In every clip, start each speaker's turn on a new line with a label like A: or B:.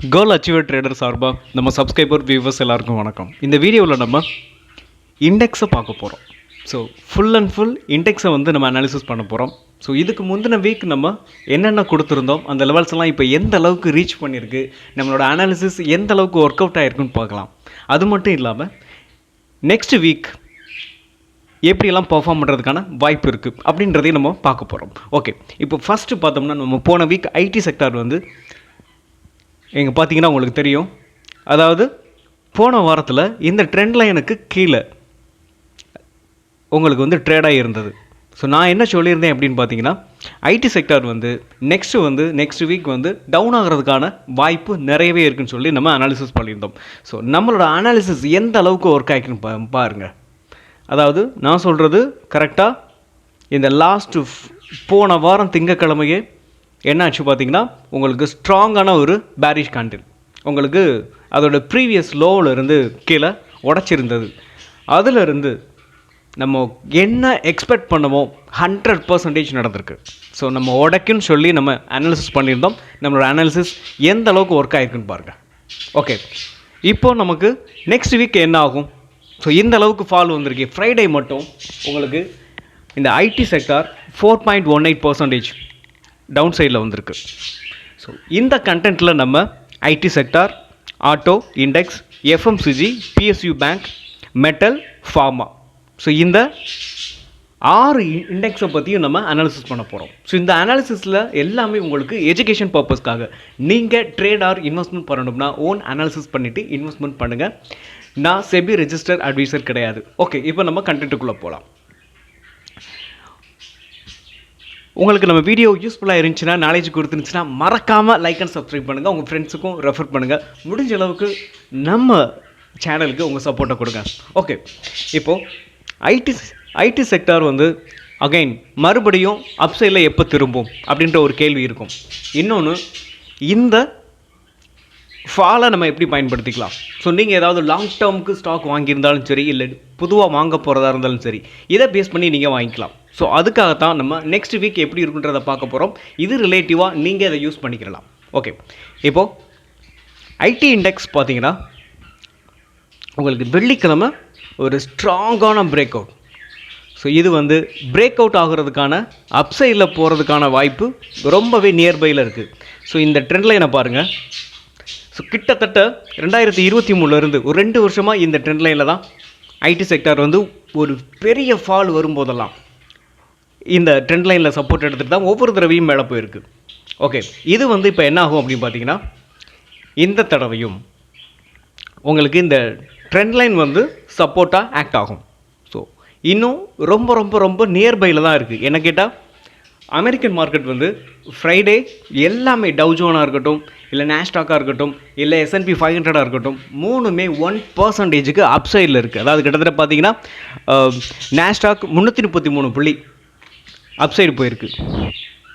A: கோல் achiever trader சார்பாக நம்ம subscriber viewers எல்லாருக்கும் வணக்கம். இந்த வீடியோவில் நம்ம இண்டெக்ஸை பார்க்க போகிறோம். ஸோ ஃபுல் அண்ட் ஃபுல் இண்டெக்ஸை வந்து நம்ம அனாலிசிஸ் பண்ண போகிறோம். ஸோ இதுக்கு முந்தின வீக் நம்ம என்னென்ன கொடுத்துருந்தோம், அந்த லெவல்ஸ் எல்லாம் இப்போ எந்த அளவுக்கு ரீச் பண்ணியிருக்கு, நம்மளோட அனாலிசிஸ் எந்த அளவுக்கு ஒர்க் அவுட் ஆகிருக்குன்னு பார்க்கலாம். அது மட்டும் இல்லாமல் நெக்ஸ்ட் வீக் எப்படியெல்லாம் பர்ஃபார்ம் பண்ணுறதுக்கான வாய்ப்பு இருக்குது அப்படின்றதையும் நம்ம பார்க்க போகிறோம். ஓகே, இப்போ ஃபஸ்ட்டு பார்த்தோம்னா நம்ம போன வீக் ஐடி செக்டார் வந்து இங்கே பார்த்தீங்கன்னா உங்களுக்கு தெரியும். அதாவது போன வாரத்தில் இந்த ட்ரெண்ட் லைனுக்கு கீழே உங்களுக்கு வந்து ட்ரேடாக இருந்தது. ஸோ நான் என்ன சொல்லியிருந்தேன் அப்படின்னு பார்த்தீங்கன்னா, ஐடி செக்டார் வந்து நெக்ஸ்ட் வீக் வந்து டவுன் ஆகிறதுக்கான வாய்ப்பு நிறையவே இருக்குன்னு சொல்லி நம்ம அனாலிசிஸ் பண்ணியிருந்தோம். ஸோ நம்மளோட அனாலிசிஸ் எந்த அளவுக்கு ஒர்க் ஆகிக்குன்னு பாருங்கள். அதாவது நான் சொல்கிறது கரெக்டாக இந்த லாஸ்ட்டு போன வாரம் திங்கக்கிழமையே என்ன ஆச்சு பார்த்தீங்கன்னா, உங்களுக்கு ஸ்ட்ராங்கான ஒரு பேரிஷ் கேண்டில் உங்களுக்கு அதோட ப்ரீவியஸ் லோவில் இருந்து கீழே உடச்சிருந்தது. அதிலிருந்து நம்ம என்ன எக்ஸ்பெக்ட் பண்ணமோ 100% நடந்திருக்கு. ஸோ நம்ம உடைக்குன்னு சொல்லி நம்ம அனாலிசிஸ் பண்ணியிருந்தோம். நம்மளோட அனாலிசிஸ் எந்த அளவுக்கு ஒர்க் ஆகிருக்குன்னு பாருங்கள். ஓகே, இப்போது நமக்கு நெக்ஸ்ட் வீக் என்ன ஆகும்? ஸோ இந்த அளவுக்கு ஃபால் வந்திருக்கு. ஃப்ரைடே மட்டும் உங்களுக்கு இந்த ஐடி செக்டார் 4.18% டவுன் சைடில் வந்திருக்கு. ஸோ இந்த கண்டென்ட்டில் நம்ம IT sector, auto, index, FMCG, PSU bank, metal, pharma, so இந்த 6 இண்டெக்ஸை பற்றியும் நம்ம அனாலிசிஸ் பண்ண போகிறோம். ஸோ இந்த அனாலிசிஸில் எல்லாமே உங்களுக்கு எஜுகேஷன் பர்பஸ்க்காக, நீங்கள் ட்ரேட் ஆர் இன்வெஸ்ட்மெண்ட் பண்ணணும்னா ஓன் அனாலிசிஸ் பண்ணிவிட்டு இன்வெஸ்ட்மெண்ட் பண்ணுங்கள். நான் செபி ரெஜிஸ்டர்ட் அட்வைசர் கிடையாது. ஓகே, இப்போ நம்ம கண்டென்ட்டுக்குள்ளே போகலாம். உங்களுக்கு நம்ம வீடியோ யூஸ்ஃபுல்லாக இருந்துச்சுன்னா, நாலேஜ் கொடுத்துருந்துச்சுன்னா மறக்காமல் லைக் அண்ட் சப்ஸ்கிரைப் பண்ணுங்கள். உங்கள் ஃப்ரெண்ட்ஸுக்கும் ரெஃபர் பண்ணுங்கள். முடிஞ்ச அளவுக்கு நம்ம சேனலுக்கு உங்கள் சப்போர்ட்டை கொடுங்க. ஓகே, இப்போது ஐடி செக்டார் வந்து அகைன் மறுபடியும் அப்சைடில் எப்போ திரும்பும் அப்படின்ற ஒரு கேள்வி இருக்கும். இன்னொன்று, இந்த ஃபாலை நம்ம எப்படி பயன்படுத்திக்கலாம்? ஸோ நீங்கள் ஏதாவது லாங் டேர்முக்கு ஸ்டாக் வாங்கியிருந்தாலும் சரி, இல்லை பொதுவாக வாங்க போகிறதா இருந்தாலும் சரி, இதை பேஸ் பண்ணி நீங்கள் வாங்கிக்கலாம். ஸோ அதுக்காகத்தான் நம்ம நெக்ஸ்ட் வீக் எப்படி இருக்குன்றதை பார்க்க போகிறோம். இது ரிலேட்டிவாக நீங்கள் இதை யூஸ் பண்ணிக்கலாம். ஓகே, இப்போது ஐடி இண்டெக்ஸ் பார்த்தீங்கன்னா உங்களுக்கு வெள்ளிக்கிழமை ஒரு ஸ்ட்ராங்கான பிரேக் அவுட். ஸோ இது வந்து பிரேக் அவுட் ஆகிறதுக்கான அப்சைடில் போகிறதுக்கான வாய்ப்பு ரொம்பவே நியர்பையில் இருக்குது. ஸோ இந்த ட்ரெண்ட் லைனை பாருங்கள். ஸோ கிட்டத்தட்ட 2023 ஒரு 2 வருஷமாக இந்த ட்ரெண்ட் லைனில் தான் ஐடி செக்டார் வந்து ஒரு பெரிய ஃபால் வரும்போதெல்லாம் இந்த ட்ரெண்ட் லைனில் சப்போர்ட் எடுத்துகிட்டு தான் ஒவ்வொரு தடவையும் மேலே போயிருக்கு. ஓகே, இது வந்து இப்போ என்ன ஆகும் அப்படின்னு பார்த்தீங்கன்னா, இந்த தடவையும் உங்களுக்கு இந்த ட்ரெண்ட் லைன் வந்து சப்போர்ட்டாக ஆக்ட் ஆகும். ஸோ இன்னும் ரொம்ப ரொம்ப ரொம்ப நியர்பையில் தான் இருக்குது. என்ன கேட்டால், அமெரிக்கன் மார்க்கெட் வந்து ஃப்ரைடே எல்லாமே டவ் ஜோனாக இருக்கட்டும், இல்லை நாஸ்டாக்காக இருக்கட்டும், இல்லை S&P 500 இருக்கட்டும், மூணுமே 1% அப்சைடில் இருக்குது. அதாவது கிட்டத்தட்ட பார்த்தீங்கன்னா நாஸ்டாக் 333 புள்ளி அப்சைடு போயிருக்கு,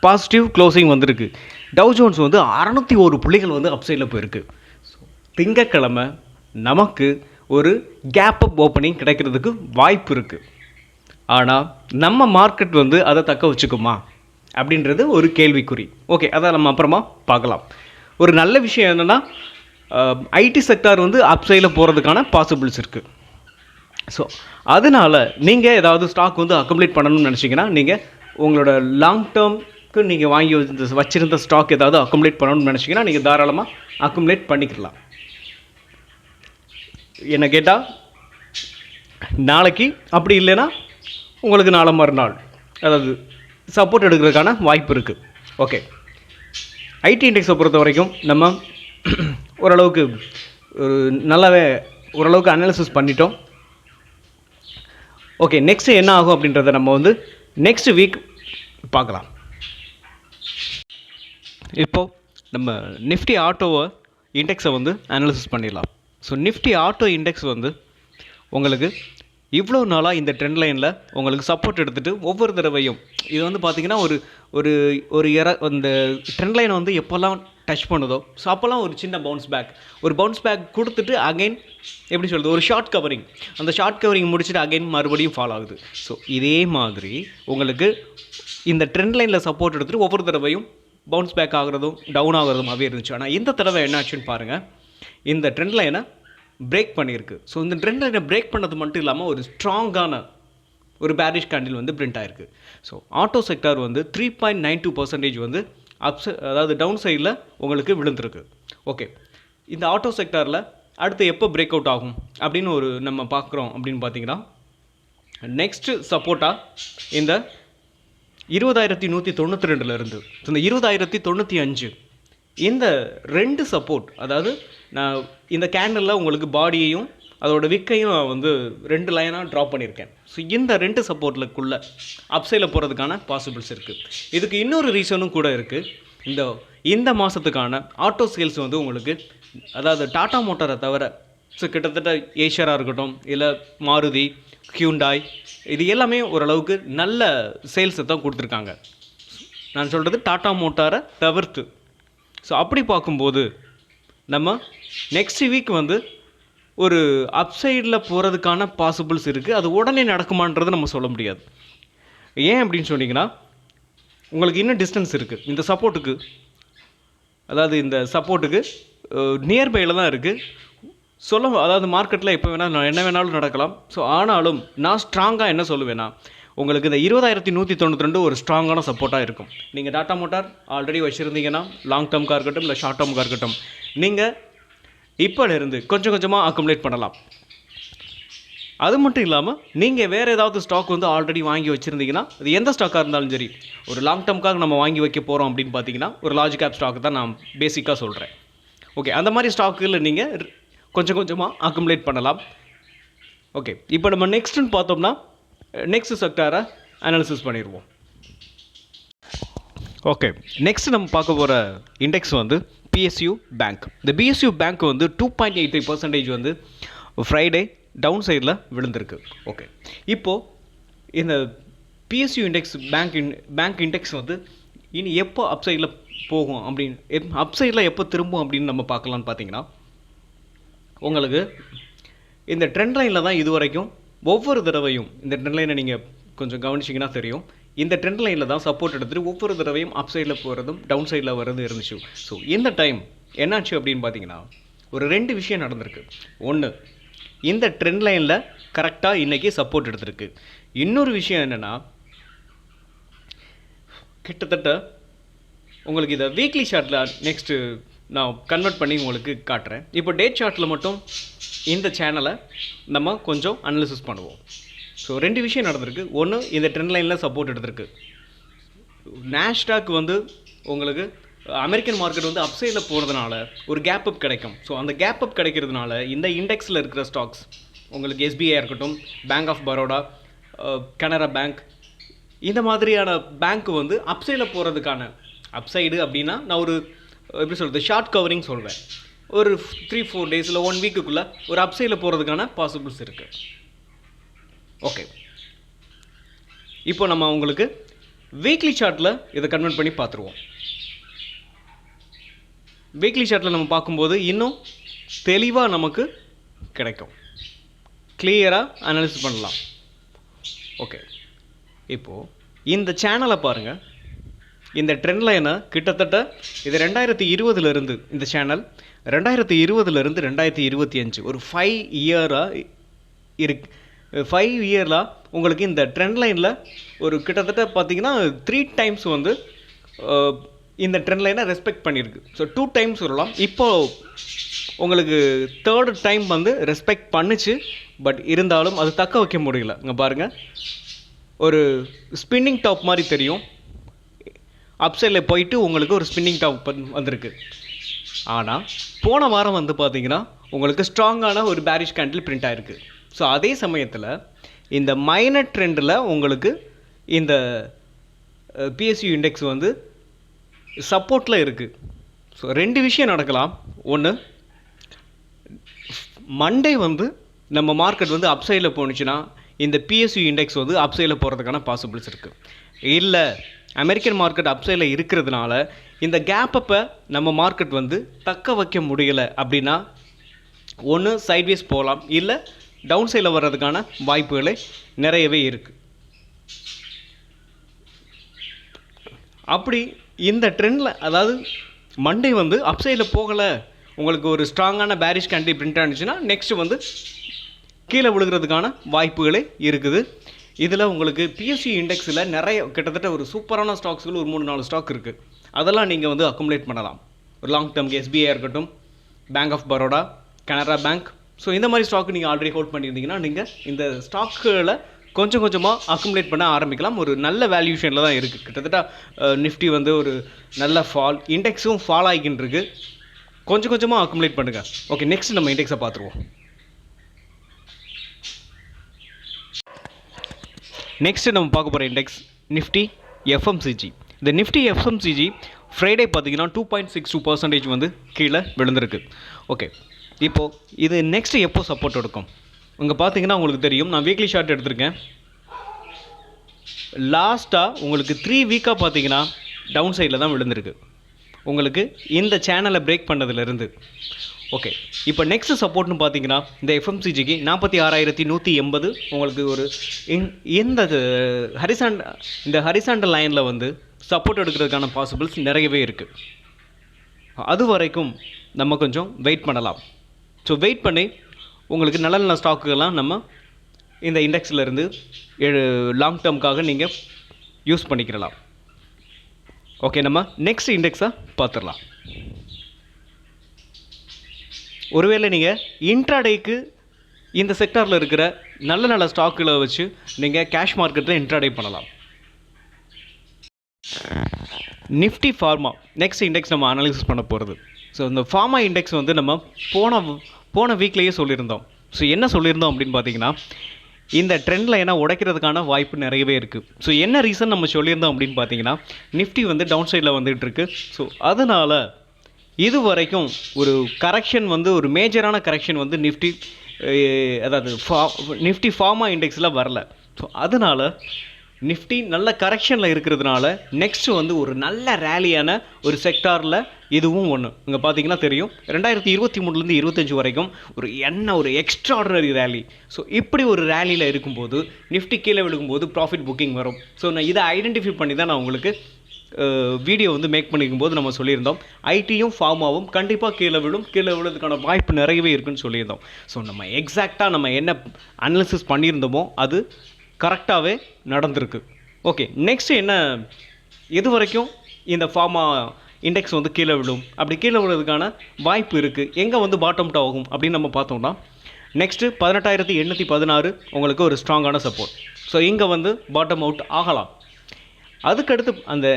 A: பாசிட்டிவ் க்ளோசிங் வந்திருக்கு. டவ் ஜோன்ஸ் வந்து 601 புள்ளிகள் வந்து அப்சைடில் போயிருக்கு. ஸோ திங்கக்கிழமை நமக்கு ஒரு கேப் அப் ஓப்பனிங் கிடைக்கிறதுக்கு வாய்ப்பு இருக்குது. ஆனால் நம்ம மார்க்கெட் வந்து அதை தக்க வச்சுக்குமா அப்படின்றது ஒரு கேள்விக்குறி. ஓகே, அதை நம்ம அப்புறமா பார்க்கலாம். ஒரு நல்ல விஷயம் என்னென்னா, ஐடி செக்டார் வந்து அப்சைடில் போகிறதுக்கான பாசிபிள்ஸ் இருக்குது. ஸோ அதனால் நீங்கள் ஏதாவது ஸ்டாக் வந்து அக்குமுலேட் பண்ணணும்னு நினச்சிங்கன்னா, நீங்கள் உங்களோட லாங் டேர்முக்கு நீங்கள் வாங்கி வச்சுருந்த ஸ்டாக் ஏதாவது அக்குமுலேட் பண்ணணும்னு நினச்சிங்கன்னா நீங்கள் தாராளமாக அக்குமுலேட் பண்ணிக்கலாம். என்ன கேட்டால், நாளைக்கு அப்படி இல்லைன்னா உங்களுக்கு நாளை மறுநாள் அதாவது சப்போர்ட் எடுக்கிறதுக்கான வாய்ப்பு இருக்குது. ஓகே, ஐடி இண்டெக்ஸை பொறுத்த வரைக்கும் நம்ம ஓரளவுக்கு நல்லாவே ஓரளவுக்கு அனாலிசிஸ் பண்ணிட்டோம். ஓகே, நெக்ஸ்ட்டு என்ன ஆகும் அப்படின்றத நம்ம வந்து நெக்ஸ்ட் வீக் பார்க்கலாம். இப்போது நம்ம நிஃப்டி ஆட்டோவை இண்டெக்ஸை வந்து அனாலிசிஸ் பண்ணிடலாம். ஸோ நிஃப்டி ஆட்டோ இண்டெக்ஸ் வந்து உங்களுக்கு இவ்வளோ நாளாக இந்த ட்ரெண்ட் லைனில் உங்களுக்கு சப்போர்ட் எடுத்துகிட்டு ஒவ்வொரு தடவையும் இது வந்து பார்த்திங்கன்னா ஒரு அந்த ட்ரெண்ட் லைனை வந்து எப்போல்லாம் டச் பண்ணுதோ, ஸோ அப்போல்லாம் ஒரு சின்ன பவுன்ஸ் பேக் கொடுத்துட்டு அகைன் எப்படி சொல்கிறது, ஒரு ஷார்ட் கவரிங், அந்த ஷார்ட் கவரிங் முடிச்சுட்டு அகைன் மறுபடியும் ஃபால் ஆகுது. ஸோ இதே மாதிரி உங்களுக்கு இந்த ட்ரெண்ட் லைனில் சப்போர்ட் எடுத்துகிட்டு ஒவ்வொரு தடவையும் பவுன்ஸ் பேக் ஆகிறதும் டவுன் ஆகிறதுமாகவே இருந்துச்சு. ஆனால் இந்த தடவை என்ன ஆச்சுன்னு பாருங்கள், இந்த ட்ரெண்ட் லைனை பிரேக் பண்ணியிருக்கு. ஸோ இந்த ட்ரெண்ட் லைனை பிரேக் பண்ணது மட்டும் இல்லாமல் ஒரு ஸ்ட்ராங்கான ஒரு பேரிஷ் கேண்டில் வந்து பிரிண்ட் ஆயிருக்கு. ஸோ ஆட்டோ செக்டார் வந்து 3.92% வந்து அதாவது டவுன் சைடில் உங்களுக்கு விழுந்திருக்கு. ஓகே, இந்த ஆட்டோ செக்டாரில் அடுத்து எப்போ பிரேக் அவுட் ஆகும் அப்படின்னு நம்ம பார்க்குறோம் அப்படின்னு பார்த்தீங்கன்னா, நெக்ஸ்ட்டு சப்போர்ட்டாக இந்த 20,192 இந்த 20,095 இந்த 2 சப்போர்ட், அதாவது நான் இந்த கேண்டலில் உங்களுக்கு பாடியையும் அதோட விக்கையும் வந்து 2 லைனாக ட்ராப் பண்ணியிருக்கேன். ஸோ இந்த 2 சப்போர்ட்லுக்குள்ளே அப்சைடில் போகிறதுக்கான பாசிபிள்ஸ் இருக்குது. இதுக்கு இன்னொரு ரீசனும் கூட இருக்குது. இந்த மாதத்துக்கான ஆட்டோ சேல்ஸ் வந்து உங்களுக்கு, அதாவது டாடா மோட்டாரை தவிர, ஸோ கிட்டத்தட்ட ஏஷியராக இருக்கட்டும், இல்லை மாருதி, ஹியூண்டாய், இது எல்லாமே ஓரளவுக்கு நல்ல சேல்ஸை தான் கொடுத்துருக்காங்க. நான் சொல்கிறது டாடா மோட்டாரை தவிர்த்து. ஸோ அப்படி பார்க்கும்போது நம்ம நெக்ஸ்ட் வீக் வந்து ஒரு அப்சைடில் போகிறதுக்கான பாசிபிள்ஸ் இருக்குது. அது உடனே நடக்குமான்றது நம்ம சொல்ல முடியாது. ஏன் அப்படின்னு சொன்னிங்கன்னா, உங்களுக்கு இன்னும் டிஸ்டன்ஸ் இருக்குது இந்த சப்போர்ட்டுக்கு. அதாவது இந்த சப்போர்ட்டுக்கு நியர்பையில் தான் இருக்குது. அதாவது மார்க்கெட்டில் எப்போ வேணால் என்ன வேணாலும் நடக்கலாம். ஸோ ஆனாலும் நான் ஸ்ட்ராங்காக என்ன சொல்லுவேன்னா, உங்களுக்கு இந்த 20,192 ஒரு ஸ்ட்ராங்கான சப்போர்ட்டாக இருக்கும். நீங்கள் டாடா மோட்டார் ஆல்ரெடி வச்சுருந்தீங்கன்னா, லாங் டேர்முக்காக இருக்கட்டும் இல்லை ஷார்ட் டேர்முக்காக இருக்கட்டும், நீங்கள் இப்போலேருந்து கொஞ்சம் கொஞ்சமாக அக்குமுலேட் பண்ணலாம். அது மட்டும் இல்லாமல் நீங்கள் வேறு ஏதாவது ஸ்டாக் வந்து ஆல்ரெடி வாங்கி வச்சுருந்தீங்கன்னா, அது எந்த ஸ்டாக்காக இருந்தாலும் சரி, ஒரு லாங் டேர்முக்காக நம்ம வாங்கி வைக்க போகிறோம் அப்படின்னு பார்த்தீங்கன்னா, ஒரு லார்ஜ் கேப் ஸ்டாக் தான் நான் பேசிக்காக சொல்கிறேன். ஓகே, அந்த மாதிரி ஸ்டாக்குகளில் நீங்கள் கொஞ்சம் கொஞ்சமாக அக்குமுலேட் பண்ணலாம். ஓகே, இப்போ நம்ம நெக்ஸ்ட்டுன்னு பார்த்தோம்னா, நெக்ஸ்ட் செக்டாரை அனாலிசிஸ் பண்ணிடுவோம். ஓகே, நெக்ஸ்ட் நம்ம பார்க்க போகிற இண்டெக்ஸ் வந்து பிஎஸ்யூ பேங்க். இந்த பிஎஸ்யூ பேங்க் வந்து 2.83% வந்து ஃப்ரைடே டவுன் சைடில் விழுந்திருக்கு. ஓகே, இப்போது இந்த பிஎஸ்யூ இண்டெக்ஸ் பேங்க் இண்டெக்ஸ் வந்து இனி எப்போ அப்சைடில் போகும் அப்படின்னு, அப்சைடில் எப்போ திரும்பும் அப்படின்னு நம்ம பார்க்கலான்னு பார்த்தீங்கன்னா, உங்களுக்கு இந்த ட்ரெண்ட் லைனில் தான் இது வரைக்கும் ஒவ்வொரு தடவையும், இந்த ட்ரெண்ட் லைனை நீங்கள் கொஞ்சம் கவனிச்சிங்கன்னா தெரியும், இந்த ட்ரெண்ட் லைனில் தான் சப்போர்ட் எடுத்துகிட்டு ஒவ்வொரு தடவையும் அப் சைடில் போகிறதும் டவுன் சைடில் வர்றது இருந்துச்சு. ஸோ இந்த டைம் என்னாச்சு அப்படின்னு பார்த்தீங்கன்னா, ஒரு 2 விஷயம் நடந்திருக்கு. ஒன்று, இந்த ட்ரெண்ட் லைனில் கரெக்டாக இன்றைக்கி சப்போர்ட் எடுத்திருக்கு. இன்னொரு விஷயம் என்னென்னா, கிட்டத்தட்ட உங்களுக்கு இதை வீக்லி சார்ட்டில் நெக்ஸ்ட்டு நான் கன்வெர்ட் பண்ணி உங்களுக்கு காட்டுறேன். இப்போ டேட் சார்ட்டில் மட்டும் இந்த சேனலை நம்ம கொஞ்சம் அனாலிசிஸ் பண்ணுவோம். ஸோ 2 விஷயம் நடந்திருக்கு. ஒன்று, இந்த ட்ரெண்ட் லைனில் சப்போர்ட் எடுத்திருக்கு. நாஸ்டாக் வந்து உங்களுக்கு அமெரிக்கன் மார்க்கெட் வந்து அப்சைடில் போகிறதுனால ஒரு கேப் அப் கிடைக்கும். ஸோ அந்த கேப் அப் கிடைக்கிறதுனால இந்த இண்டெக்ஸில் இருக்கிற ஸ்டாக்ஸ், உங்களுக்கு எஸ்பிஐ இருக்கட்டும், bank of Baroda, Canara bank, இந்த மாதிரியான பேங்க் வந்து அப்சைடில் போகிறதுக்கான, அப்சைடு அப்படின்னா நான் ஒரு எப்படி சொல்கிறது, ஷார்ட் கவரிங் சொல்வேன், ஒரு 3-4 days இல்லை 1 weekக்குள்ளே ஒரு அப்சைடில் போகிறதுக்கான பாசிபிள்ஸ் இருக்குது. ஓகே, இப்போ நம்ம உங்களுக்கு வீக்லி சார்ட்டில் இதை கன்வெர்ட் பண்ணி பார்த்துருவோம். வீக்லி சார்ட்டில் நம்ம பார்க்கும்போது இன்னும் தெளிவாக நமக்கு கிடைக்கும், கிளியராக அனாலிசிஸ் பண்ணலாம். ஓகே, இப்போது இந்த சேனலை பாருங்கள். இந்த ட்ரெண்ட் லைனை கிட்டத்தட்ட இது 2020 இந்த சேனல் 2020 2025 ஒரு 5 இயராக இருக்கு. 5 இயரில் உங்களுக்கு இந்த ட்ரெண்ட் லைனில் ஒரு கிட்டத்தட்ட பார்த்தீங்கன்னா 3 times வந்து இந்த ட்ரெண்ட் லைனை ரெஸ்பெக்ட் பண்ணியிருக்கு. ஸோ 2 times சொல்லலாம். இப்போது உங்களுக்கு 3rd time வந்து ரெஸ்பெக்ட் பண்ணிச்சு. பட் இருந்தாலும் அது தக்க வைக்க முடியல. இங்கே பாருங்கள், ஒரு ஸ்பின்னிங் டாப் மாதிரி தெரியும். அப்சைடில் போயிட்டு உங்களுக்கு ஒரு ஸ்பின்னிங் டாப் வந்திருக்கு. ஆனால் போன வாரம் வந்து பார்த்தீங்கன்னா உங்களுக்கு ஸ்ட்ராங்கான ஒரு பேரிஷ் கேண்டில் பிரிண்ட் ஆகிருக்கு. ஸோ அதே சமயத்தில் இந்த மைனர் ட்ரெண்டில் உங்களுக்கு இந்த பிஎஸ்யூ இண்டெக்ஸ் வந்து சப்போர்ட்டில் இருக்குது. ஸோ 2 விஷயம் நடக்கலாம். ஒன்று, மண்டே வந்து நம்ம மார்க்கெட் வந்து அப்சைடில் போணுச்சுன்னா இந்த பிஎஸ்யூ இண்டெக்ஸ் வந்து அப்சைடில் போகிறதுக்கான பாசிபிள்ஸ் இருக்குது. இல்லை அமெரிக்கன் மார்க்கெட் அப்சைடில் இருக்கிறதுனால இந்த கேப்பப்பை நம்ம மார்க்கெட் வந்து தக்க வைக்க முடியலை அப்படின்னா, ஒன்று சைட்வேஸ் போகலாம், இல்லை டவுன் சைடில் வர்றதுக்கான வாய்ப்புகளே நிறையவே இருக்குது. அப்படி இந்த ட்ரெண்டில் அதாவது மண்டே வந்து அப்சைடில் போகலை, உங்களுக்கு ஒரு ஸ்ட்ராங்கான பேரிஷ் கேண்டில் பிரிண்ட் ஆனிச்சுன்னா நெக்ஸ்ட்டு வந்து கீழே விழுகிறதுக்கான வாய்ப்புகளே இருக்குது. இதில் உங்களுக்கு பிஎஸ்சி இண்டெக்ஸில் நிறைய கிட்டத்தட்ட ஒரு சூப்பரான ஸ்டாக்ஸ்கள் ஒரு 3-4 ஸ்டாக் இருக்குது. அதெல்லாம் நீங்கள் வந்து அக்குமுலேட் பண்ணலாம். ஒரு லாங் டேர்ம்க்கு எஸ்பிஐ இருக்கட்டும், bank of Baroda, Canara bank. So இந்த மாதிரி ஸ்டாக்கு நீங்கள் ஆல்ரெடி ஹோல்ட் பண்ணியிருந்தீங்கன்னா நீங்கள் இந்த ஸ்டாக்குகளை கொஞ்சம் கொஞ்சமாக அக்குமுலேட் பண்ண ஆரம்பிக்கலாம். ஒரு நல்ல வேல்யூஷனில் தான் இருக்குது. கிட்டத்தட்ட நிஃப்டி வந்து ஒரு நல்ல ஃபால், இண்டெக்ஸும் ஃபால் ஆகிக்கின்னு இருக்குது. கொஞ்சம் கொஞ்சமாக அக்குமுலேட் பண்ணுங்கள். ஓகே, நெக்ஸ்ட் நம்ம இண்டெக்ஸை பார்த்துருவோம். நெக்ஸ்ட்டு நம்ம பார்க்க போகிற இண்டெக்ஸ் நிஃப்டி எஃப்எம்சிஜி. இந்த நிஃப்டி எஃப்எம்சிஜி ஃப்ரைடே பார்த்தீங்கன்னா 2.62% வந்து கீழே விழுந்திருக்கு. ஓகே, இப்போது இது நெக்ஸ்ட்டு எப்போ சப்போர்ட் எடுக்கும்? இங்கே பார்த்தீங்கன்னா உங்களுக்கு தெரியும், நான் வீக்லி ஷார்ட் எடுத்திருக்கேன். லாஸ்ட்டாக உங்களுக்கு 3 வீக்காக பார்த்தீங்கன்னா டவுன் சைடில் தான் விழுந்திருக்கு உங்களுக்கு இந்த சேனலை பிரேக் பண்ணதுலேருந்து. ஓகே, இப்போ நெக்ஸ்ட் சப்போர்ட்னு பார்த்தீங்கன்னா இந்த எஃப்எம்சிஜிக்கு 46,180 உங்களுக்கு ஒரு இந்த ஹரிசாண்டல் லைனில் வந்து சப்போர்ட் எடுக்கிறதுக்கான பாசிபிள்ஸ் நிறையவே இருக்குது. அது வரைக்கும் நம்ம கொஞ்சம் வெயிட் பண்ணலாம். ஸோ வெயிட் பண்ணி உங்களுக்கு நல்ல நல்ல ஸ்டாக்குகள்லாம் நம்ம இந்த இண்டெக்ஸ்லேருந்து லாங் டேர்முக்காக நீங்கள் யூஸ் பண்ணிக்கிறலாம். ஓகே, நம்ம நெக்ஸ்ட் இண்டெக்ஸை பார்த்துடலாம். ஒருவேளை நீங்கள் இன்ட்ராடேக்கு இந்த செக்டாரில் இருக்கிற நல்ல நல்ல ஸ்டாக்குகளை வச்சு நீங்கள் கேஷ் மார்க்கெட்டில் இன்ட்ராடே பண்ணலாம். நிஃப்டி ஃபார்மா நெக்ஸ்ட் இண்டெக்ஸ் நம்ம அனாலிசிஸ் பண்ண போகிறது. ஸோ இந்த ஃபார்மா இண்டெக்ஸ் வந்து நம்ம போன வீக்லேயே சொல்லியிருந்தோம். ஸோ என்ன சொல்லியிருந்தோம் அப்படின்னு பார்த்தீங்கன்னா, இந்த ட்ரெண்ட் லைனை உடைக்கிறதுக்கான வாய்ப்பு நிறையவே இருக்குது. ஸோ என்ன ரீசன் நம்ம சொல்லியிருந்தோம் அப்படின்னு பார்த்தீங்கன்னா, நிஃப்டி வந்து டவுன் சைடில் வந்துகிட்டு இருக்கு. ஸோ அதனால் இது வரைக்கும் ஒரு கரெக்ஷன் வந்து ஒரு மேஜரான கரெக்ஷன் வந்து நிஃப்டி அதாவது நிஃப்டி ஃபார்மா இண்டெக்ஸில் வரல. ஸோ அதனால் நிஃப்டி நல்ல கரெக்ஷனில் இருக்கிறதுனால நெக்ஸ்ட்டு வந்து ஒரு நல்ல ரேலியான ஒரு செக்டாரில் இதுவும் ஒன்று. இங்கே பார்த்தீங்கன்னா தெரியும், 2023 25 வரைக்கும் ஒரு எக்ஸ்ட்ராடினரி ரேலி. ஸோ இப்படி ஒரு ரேலியில் இருக்கும்போது நிஃப்டி கீழே விழுகும்போது ப்ராஃபிட் புக்கிங் வரும். ஸோ நான் இதை ஐடென்டிஃபை பண்ணி தான் நான் உங்களுக்கு வீடியோ வந்து மேக் பண்ணிக்கும் போது நம்ம சொல்லியிருந்தோம், ஐடியும் ஃபார்மாவும் கண்டிப்பாக கீழே விழுறதுக்கான வாய்ப்பு நிறையவே இருக்குன்னு சொல்லியிருந்தோம். ஸோ நம்ம எக்ஸாக்டாக நம்ம என்ன அனாலிசிஸ் பண்ணியிருந்தோமோ அது கரெக்டாகவே நடந்திருக்கு. ஓகே, நெக்ஸ்ட்டு என்ன, இது வரைக்கும் இந்த ஃபார்மா இண்டெக்ஸ் வந்து கீழே விழும், அப்படி கீழே விழுறதுக்கான வாய்ப்பு இருக்குது. எங்கே வந்து பாட்டம் அவுட் ஆகும் அப்படின்னு நம்ம பார்த்தோம்னா, நெக்ஸ்ட்டு 18,816 உங்களுக்கு ஒரு ஸ்ட்ராங்கான சப்போர்ட். ஸோ இங்கே வந்து பாட்டம் அவுட் ஆகலாம். அதுக்கடுத்து அந்த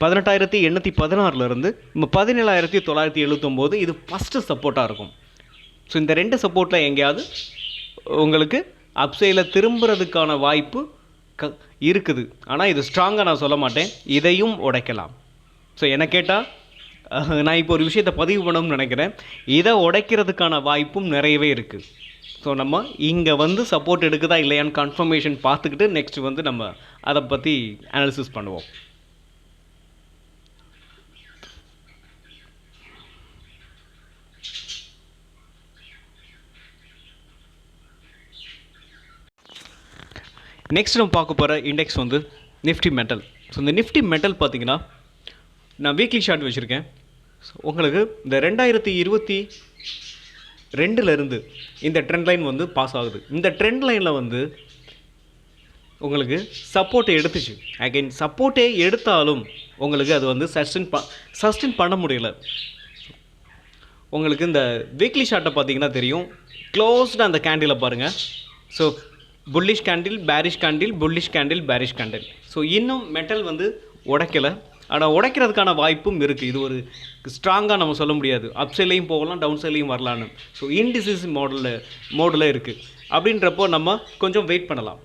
A: 18,816 நம்ம 17,979 இது ஃபஸ்ட்டு சப்போர்ட்டாக இருக்கும். ஸோ இந்த 2 சப்போர்ட்டில் எங்கேயாவது உங்களுக்கு அப்சைடில் திரும்புறதுக்கான வாய்ப்பு இருக்குது. ஆனால் இது ஸ்ட்ராங்காக நான் சொல்ல மாட்டேன், இதையும் உடைக்கலாம். ஸோ என்ன கேட்டால் நான் இப்போ ஒரு விஷயத்தை பதிவு பண்ணணும்னு நினைக்கிறேன், இதை உடைக்கிறதுக்கான வாய்ப்பும் நிறையவே இருக்குது. ஸோ நம்ம இங்கே வந்து சப்போர்ட் எடுக்குதா இல்லையான்னு கன்ஃபர்மேஷன் பார்த்துக்கிட்டு நெக்ஸ்ட் வந்து நம்ம அதை பற்றி அனாலிசிஸ் பண்ணுவோம். நெக்ஸ்ட் நம்ம பார்க்க போகிற இண்டெக்ஸ் வந்து நிஃப்டி மெட்டல். ஸோ இந்த நிஃப்டி மெட்டல் பார்த்தீங்கன்னா நான் வீக்லி ஷார்ட் வச்சுருக்கேன். ஸோ உங்களுக்கு இந்த 2022 இந்த ட்ரெண்ட் லைன் வந்து பாஸ் ஆகுது. இந்த ட்ரெண்ட் லைனில் வந்து உங்களுக்கு சப்போர்ட்டை எடுத்துச்சு. அகைன் சப்போர்ட்டே எடுத்தாலும் உங்களுக்கு அது வந்து சஸ்டெயின் பண்ண முடியல. உங்களுக்கு இந்த வீக்லி ஷார்ட்டை பார்த்தீங்கன்னா தெரியும், க்ளோஸ்டு அந்த கேண்டிலை பாருங்கள். So bullish candle, bearish candle, bullish candle, bearish candle. So இன்னும் மெட்டல் வந்து உடைக்கலை, ஆனால் உடைக்கிறதுக்கான வாய்ப்பும் இருக்குது. இது ஒரு ஸ்ட்ராங்காக நம்ம சொல்ல முடியாது, அப் சைட்லையும் போகலாம், டவுன் சைட்லையும் வரலான்னு. ஸோ இன்டிசிஸ் மோடில் இருக்குது. அப்படின்றப்போ நம்ம கொஞ்சம் வெயிட் பண்ணலாம்.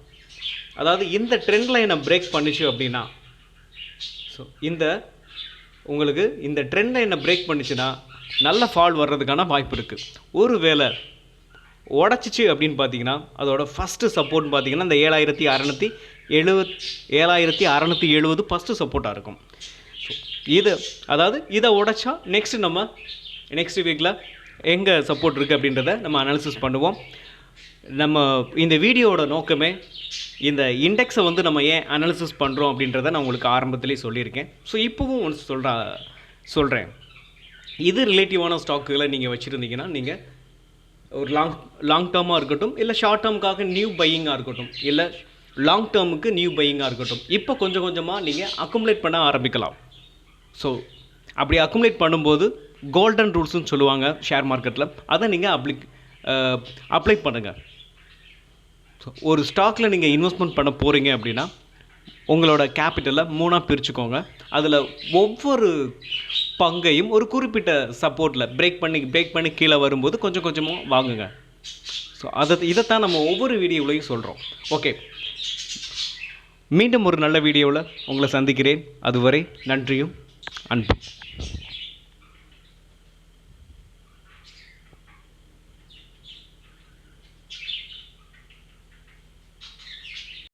A: அதாவது இந்த ட்ரெண்ட் லைனை பிரேக் பண்ணிச்சு அப்படின்னா, ஸோ உங்களுக்கு இந்த ட்ரெண்ட் லைனை பிரேக் பண்ணிச்சுன்னா நல்ல ஃபால் வர்றதுக்கான வாய்ப்பு இருக்குது. ஒரு வேளை உடச்சிச்சு அப்படின்னு பார்த்தீங்கன்னா அதோட ஃபஸ்ட்டு சப்போர்ட்னு பார்த்தீங்கன்னா இந்த 7,670 ஃபஸ்ட்டு சப்போர்ட்டாக இருக்கும். ஸோ இதை உடைச்சா நெக்ஸ்ட் வீக்கில் எங்கே சப்போர்ட் இருக்குது அப்படின்றத நம்ம அனாலிசிஸ் பண்ணுவோம். நம்ம இந்த வீடியோவோட நோக்கமே இந்த இண்டெக்ஸை வந்து நம்ம ஏன் அனாலிசிஸ் பண்ணுறோம் அப்படின்றத நான் உங்களுக்கு ஆரம்பத்திலே சொல்லியிருக்கேன். ஸோ இப்போவும் ஒன்று சொல்கிறேன். இது ரிலேட்டிவான ஸ்டாக்குகளை நீங்கள் வச்சுருந்தீங்கன்னா நீங்கள் ஒரு லாங் டேர்மாக இருக்கட்டும், இல்லை ஷார்ட் டேர்முக்காக நியூ பையிங்காக இருக்கட்டும், இல்லை லாங் டேர்முக்கு நியூ பையிங்காக இருக்கட்டும், இப்போ கொஞ்சம் கொஞ்சமாக நீங்கள் அக்குமுலேட் பண்ண ஆரம்பிக்கலாம். ஸோ அப்படி அக்குமுலேட் பண்ணும்போது கோல்டன் ரூல்ஸ்னு சொல்லுவாங்க ஷேர் மார்க்கெட்டில், அதை நீங்கள் அப்ளை பண்ணுங்கள். ஸோ ஒரு ஸ்டாக்கில் நீங்கள் இன்வெஸ்ட்மெண்ட் பண்ண போகிறீங்க அப்படின்னா உங்களோட கேபிட்டலை 3ஆக பிரிச்சுக்கோங்க. அதில் ஒவ்வொரு பங்கையும் ஒரு குறிப்பிட்ட சப்போர்ட்டில் பிரேக் பண்ணி கீழே வரும்போது கொஞ்சம் கொஞ்சமாக வாங்குங்க. ஸோ இதைத்தான் நம்ம ஒவ்வொரு வீடியோவிலையும் சொல்கிறோம். ஓகே, மீண்டும் ஒரு நல்ல வீடியோவில் உங்களை சந்திக்கிறேன். அதுவரை நன்றியும் அன்பும்.